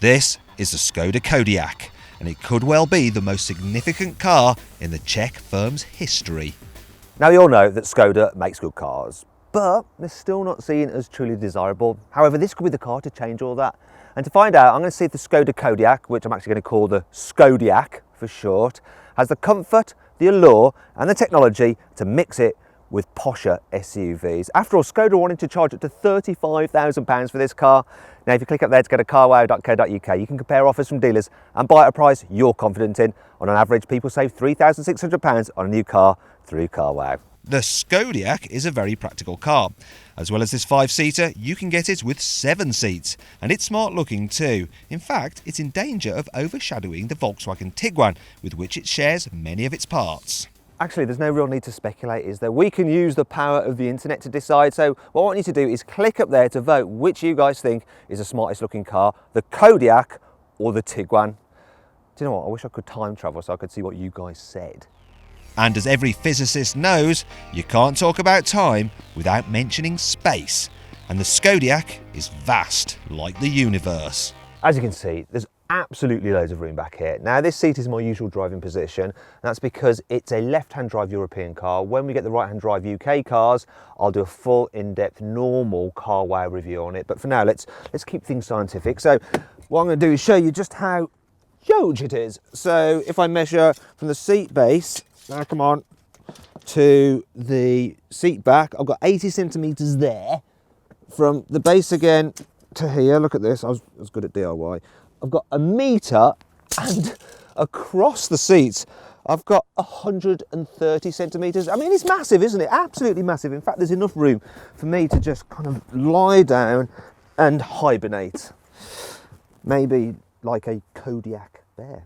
This is the Skoda Kodiaq, and it could well be the most significant car in the Czech firm's history. Now we all know that Skoda makes good cars, but they're still not seen as truly desirable. However, this could be the car to change all that. And to find out, I'm going to see if the Skoda Kodiaq, which I'm actually going to call the Skodiaq for short, has the comfort, the allure and the technology to mix it with posher SUVs. After all, Skoda wanted to charge up to £35,000 for this car. Now, if you click up there to go to carwow.co.uk, you can compare offers from dealers and buy at a price you're confident in. On an average, people save £3,600 on a new car through CarWow. The Skodiaq is a very practical car. As well as this 5-seater, you can get it with 7 seats. And it's smart looking too. In fact, it's in danger of overshadowing the Volkswagen Tiguan, with which it shares many of its parts. Actually, there's no real need to speculate, is there? We can use the power of the internet to decide. So what I want you to do is click up there to vote which you guys think is the smartest looking car, the Kodiaq or the Tiguan. Do you know what? I wish I could time travel so I could see what you guys said. And as every physicist knows, you can't talk about time without mentioning space. And the Skodiaq is vast, like the universe. As you can see, there's absolutely loads of room back here. Now, this seat is my usual driving position. And that's because it's a left-hand drive European car. When we get the right-hand drive UK cars, I'll do a full in-depth normal CarWow review on it. But for now, let's keep things scientific. So what I'm going to do is show you just how huge it is. So if I measure from the seat base, now come on, to the seat back, I've got 80 centimetres there. From the base again to here, look at this, I was good at DIY. I've got a metre, and across the seats, I've got 130 centimetres. I mean, it's massive, isn't it? Absolutely massive. In fact, there's enough room for me to just kind of lie down and hibernate. Maybe like a Kodiaq bear.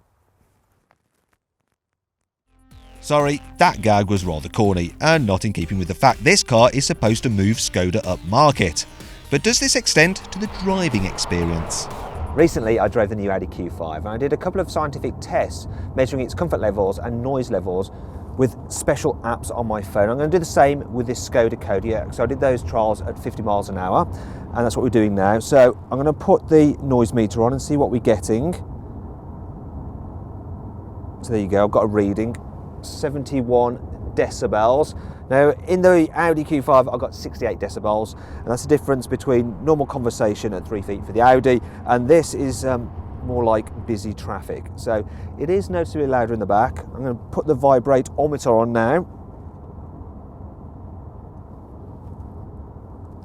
Sorry, that gag was rather corny and not in keeping with the fact this car is supposed to move Skoda up market. But does this extend to the driving experience? Recently, I drove the new Audi Q5 and I did a couple of scientific tests measuring its comfort levels and noise levels with special apps on my phone. I'm going to do the same with this Skoda Kodiaq. So I did those trials at 50 miles an hour, and that's what we're doing now. So I'm going to put the noise meter on and see what we're getting. So there you go, I've got a reading. 71 decibels. Now in the Audi Q5 I've got 68 decibels, and that's the difference between normal conversation at 3 feet for the Audi, and this is more like busy traffic. So it is noticeably louder in the back. I'm going to put the vibrate-ometer on now.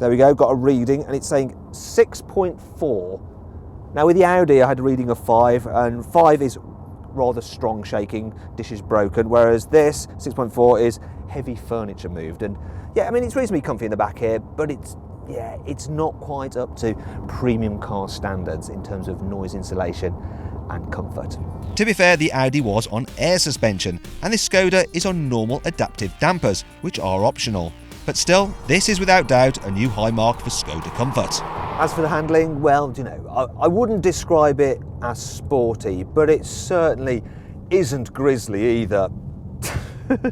There we go, got a reading, and it's saying 6.4. Now with the Audi I had a reading of 5, and 5 is rather strong shaking, dish is broken, whereas this 6.4 is heavy furniture moved. And yeah, I mean, it's reasonably comfy in the back here, but it's not quite up to premium car standards in terms of noise insulation and comfort. To be fair, the Audi was on air suspension and this Skoda is on normal adaptive dampers, which are optional. But still, this is without doubt a new high mark for Skoda comfort. As for the handling, well, you know, I wouldn't describe it as sporty, but it certainly isn't grisly either.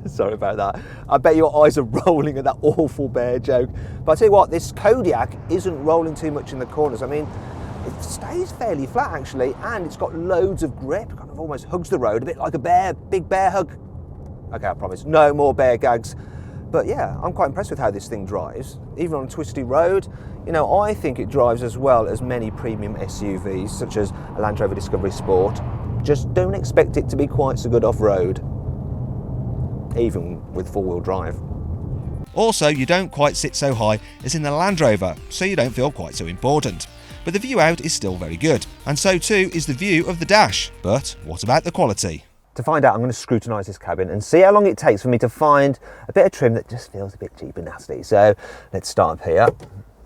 Sorry about that. I bet your eyes are rolling at that awful bear joke. But I tell you what, this Kodiaq isn't rolling too much in the corners. I mean, it stays fairly flat actually, and it's got loads of grip, kind of almost hugs the road, a bit like a bear, big bear hug. Okay, I promise, no more bear gags. But yeah, I'm quite impressed with how this thing drives. Even on a twisty road, you know, I think it drives as well as many premium SUVs, such as a Land Rover Discovery Sport. Just don't expect it to be quite so good off-road, even with four-wheel drive. Also, you don't quite sit so high as in the Land Rover, so you don't feel quite so important. But the view out is still very good, and so too is the view of the dash. But what about the quality? To find out, I'm going to scrutinise this cabin and see how long it takes for me to find a bit of trim that just feels a bit cheap and nasty. So let's start up here.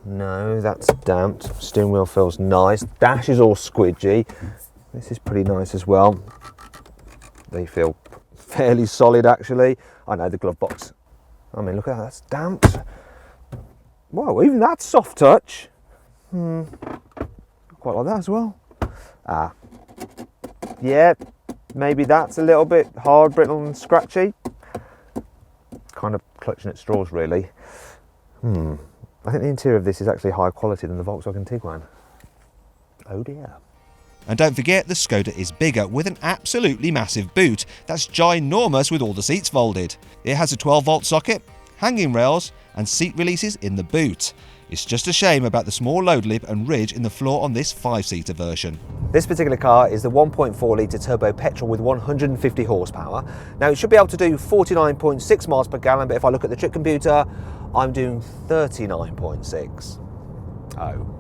No, that's damped. Steering wheel feels nice. Dash is all squidgy. This is pretty nice as well. They feel fairly solid actually. I know the glove box. I mean, look at that, that's damped. Whoa, even that's soft touch. Quite like that as well. Yeah. Maybe that's a little bit hard, brittle and scratchy. Kind of clutching at straws really. I think the interior of this is actually higher quality than the Volkswagen Tiguan. Oh dear. And don't forget, the Skoda is bigger with an absolutely massive boot that's ginormous with all the seats folded. It has a 12-volt socket, hanging rails and seat releases in the boot. It's just a shame about the small load lip and ridge in the floor on this 5-seater version. This particular car is the 1.4 litre turbo petrol with 150 horsepower. Now it should be able to do 49.6 miles per gallon, but if I look at the trip computer, I'm doing 39.6. Oh.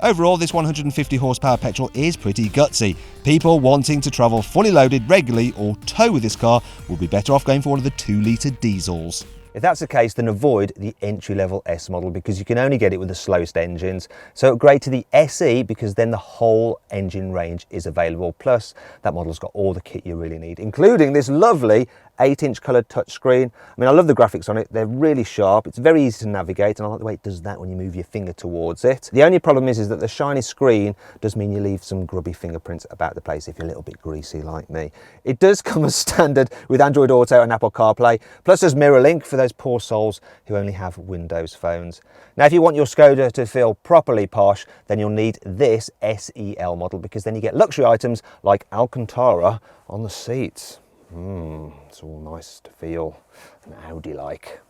Overall, this 150 horsepower petrol is pretty gutsy. People wanting to travel fully loaded regularly or tow with this car will be better off going for one of the 2-litre diesels. If that's the case, then avoid the entry-level S model because you can only get it with the slowest engines. So upgrade to the SE because then the whole engine range is available. Plus, that model's got all the kit you really need, including this lovely 8-inch coloured touchscreen. I mean, I love the graphics on it. They're really sharp. It's very easy to navigate, and I like the way it does that when you move your finger towards it. The only problem is that the shiny screen does mean you leave some grubby fingerprints about the place if you're a little bit greasy like me. It does come as standard with Android Auto and Apple CarPlay. Plus, there's MirrorLink for those poor souls who only have Windows phones. Now, if you want your Skoda to feel properly posh, then you'll need this SEL model because then you get luxury items like Alcantara on the seats. It's all nice to feel an Audi-like.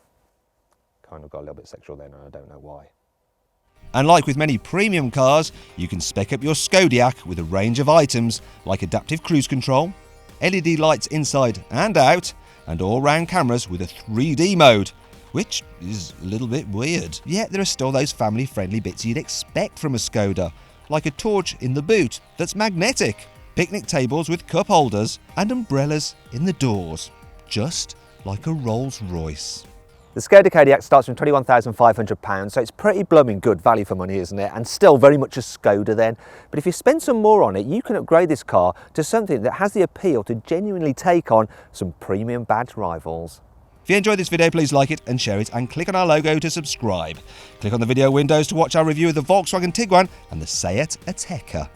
Kind of got a little bit sexual then, and I don't know why. And like with many premium cars, you can spec up your Skodiaq with a range of items like adaptive cruise control, LED lights inside and out, and all-round cameras with a 3D mode, which is a little bit weird. Yet there are still those family-friendly bits you'd expect from a Skoda, like a torch in the boot that's magnetic, picnic tables with cup holders, and umbrellas in the doors, just like a Rolls-Royce. The Skoda Kodiaq starts from £21,500, so it's pretty blooming good value for money, isn't it? And still very much a Skoda then. But if you spend some more on it, you can upgrade this car to something that has the appeal to genuinely take on some premium badge rivals. If you enjoyed this video, please like it and share it, and click on our logo to subscribe. Click on the video windows to watch our review of the Volkswagen Tiguan and the Seat Ateca.